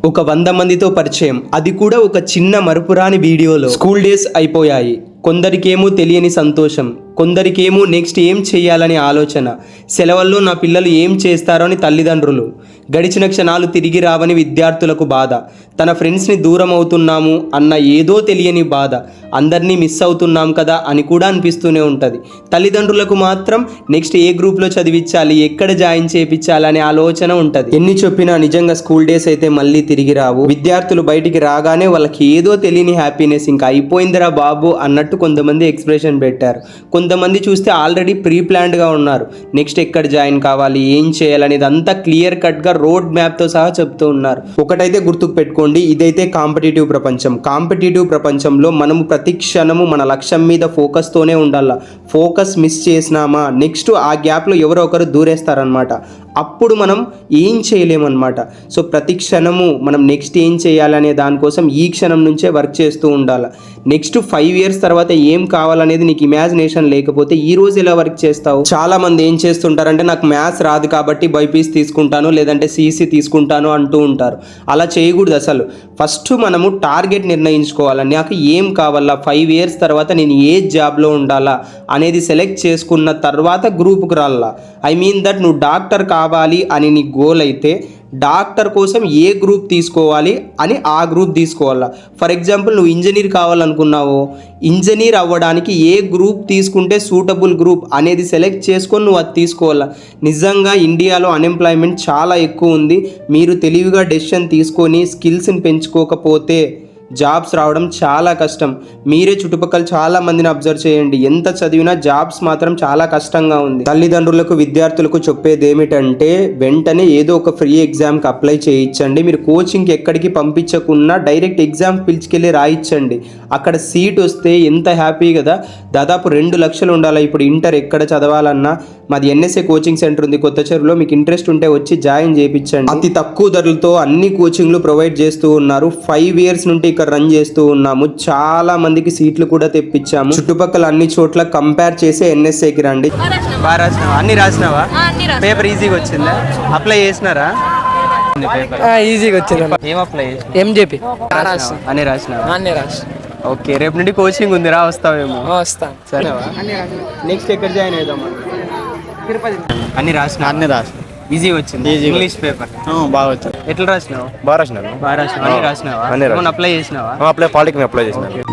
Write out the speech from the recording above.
ఒక 100 మందితో పరిచయం, అది కూడా ఒక చిన్న మరుపురాని వీడియోలో. స్కూల్ డేస్ అయిపోయాయి. కొందరికేమో తెలియని సంతోషం, కొందరికేమో నెక్స్ట్ ఏం చేయాలని ఆలోచన. సెలవుల్లో నా పిల్లలు ఏం చేస్తారో అని తల్లిదండ్రులు. గడిచిన క్షణాలు తిరిగి రావని విద్యార్థులకు బాధ. తన ఫ్రెండ్స్ని దూరం అవుతున్నాము అన్న ఏదో తెలియని బాధ. అందరినీ మిస్ అవుతున్నాం కదా అని కూడా అనిపిస్తూనే ఉంటుంది. తల్లిదండ్రులకు మాత్రం నెక్స్ట్ ఏ గ్రూప్లో చదివించాలి, ఎక్కడ జాయిన్ చేయించాలి అనే ఆలోచన ఉంటుంది. ఎన్ని చెప్పినా నిజంగా స్కూల్ డేస్ అయితే మళ్ళీ తిరిగి రావు. విద్యార్థులు బయటికి రాగానే వాళ్ళకి ఏదో తెలియని హ్యాపీనెస్, ఇంకా అయిపోయిందిరా బాబు అన్నట్టు కొంతమంది ఎక్స్ప్రెషన్ పెట్టారు. కొంతమంది చూస్తే ఆల్రెడీ ప్రీ ప్లాన్డ్గా ఉన్నారు. నెక్స్ట్ ఎక్కడ జాయిన్ కావాలి, ఏం చేయాలనేది అంతా క్లియర్ కట్గా రోడ్ మ్యాప్తో సహా చెప్తూ ఉన్నారు. ఒకటైతే గుర్తుకు పెట్టుకోండి, ఇదైతే కాంపిటేటివ్ ప్రపంచం. కాంపిటేటివ్ ప్రపంచంలో మనము ప్రతి క్షణము మన లక్ష్యం మీద ఫోకస్తోనే ఉండాలి. ఫోకస్ మిస్ చేసినామా నెక్స్ట్ ఆ గ్యాప్లో ఎవరో ఒకరు దూరేస్తారనమాట. అప్పుడు మనం ఏం చేయలేమన్నమాట. సో ప్రతి క్షణము మనం నెక్స్ట్ ఏం చేయాలనే దానికోసం ఈ క్షణం నుంచే వర్క్ చేస్తూ ఉండాలి. నెక్స్ట్ 5 years తర్వాత ఏం కావాలనేది నీకు ఇమాజినేషన్ లేకపోతే ఈ రోజు ఎలా వర్క్ చేస్తావు? చాలా మంది ఏం చేస్తుంటారంటే నాకు మ్యాథ్స్ రాదు కాబట్టి బైపీసీ తీసుకుంటాను, లేదంటే సిఈసి తీసుకుంటాను అంటూ ఉంటారు. అలా చేయకూడదు అసలు. ఫస్ట్ మనము టార్గెట్ నిర్ణయించుకోవాలి. నాకు ఏం కావాలా, 5 years తర్వాత నేను ఏ జాబ్లో ఉండాలా అనేది సెలెక్ట్ చేసుకున్న తర్వాత గ్రూప్కి రాలా. ఐ మీన్ దట్ నువ్వు డాక్టర్ కావాలి అని నీ గోల్ అయితే డాక్టర్ కోసం ఏ గ్రూప్ తీసుకోవాలి అని ఆ గ్రూప్ తీసుకోవాలా. ఫర్ ఎగ్జాంపుల్ నువ్వు ఇంజనీర్ కావాలనుకున్నావు, ఇంజనీర్ అవ్వడానికి ఏ గ్రూప్ తీసుకుంటే సూటబుల్ గ్రూప్ అనేది సెలెక్ట్ చేసుకొని నువ్వు అది తీసుకోవాలా. నిజంగా ఇండియాలో అన్ఎంప్లాయ్మెంట్ చాలా ఎక్కువ ఉంది. మీరు తెలివిగా డెసిషన్ తీసుకొని స్కిల్స్ని పెంచుకోకపోతే జాబ్స్ రావడం చాలా కష్టం. మీరే చుట్టుపక్కల చాలా మందిని అబ్జర్వ్ చేయండి, ఎంత చదివినా జాబ్స్ మాత్రం చాలా కష్టంగా ఉంది. తల్లిదండ్రులకు విద్యార్థులకు చెప్పేది ఏమిటంటే వెంటనే ఏదో ఒక ఫ్రీ ఎగ్జామ్కి అప్లై చేయించండి. మీరు కోచింగ్కి ఎక్కడికి పంపించకుండా డైరెక్ట్ ఎగ్జామ్ పిలుచుకెళ్ళి రాయించండి. అక్కడ సీట్ వస్తే ఎంత హ్యాపీ కదా. దాదాపు 2 లక్షలు ఉండాలి. ఇప్పుడు ఇంటర్ ఎక్కడ చదవాలన్నా మాది ఎన్ఎస్ఏ కోచింగ్ సెంటర్ ఉంది కొత్త చెరువులో. మీకు ఇంట్రెస్ట్ ఉంటే వచ్చి జాయిన్ చేయించండి. అతి తక్కువ ధరలతో అన్ని కోచింగ్లు ప్రొవైడ్ చేస్తూ ఉన్నారు. 5 years నుండి ఇక్కడ రన్ చేస్తూ ఉన్నాము. చాలా మందికి సీట్లు కూడా తెప్పించాము. చుట్టుపక్కల అన్ని చోట్ల కంపేర్ చేసి ఎన్ఎస్ఏకి రండి. బాగా రాసినావా? అన్ని రాసినావా? పేపర్ ఈజీగా వచ్చిందా? అప్లై చేసినారా? ఈజీగా వచ్చింది. ఏం అప్లై చేసిన? ఎంజేపీ అన్ని రాసినావా? అన్నీ రాసి. ఓకే, రేపు నుండి కోచింగ్ ఉంది, రా వస్తావేమో? వస్తాను. సరేవా? నెక్స్ట్ ఎక్కడ జాయిన్ అవుదాం? తిరుపతి. అన్ని రాసిన? అన్ని రాసిన. ఈజీ వచ్చింది. ఇంగ్లీష్ పేపర్ బాగా వచ్చింది. ఎట్లా రాసినావు? బాగా రాసినాను. బాగా రాసినావు. అన్ని రాసినావా? అన్ని రాసిన. అప్లై చేసినావా? అప్లై పాలిటిక్ అప్లై చేసినాను.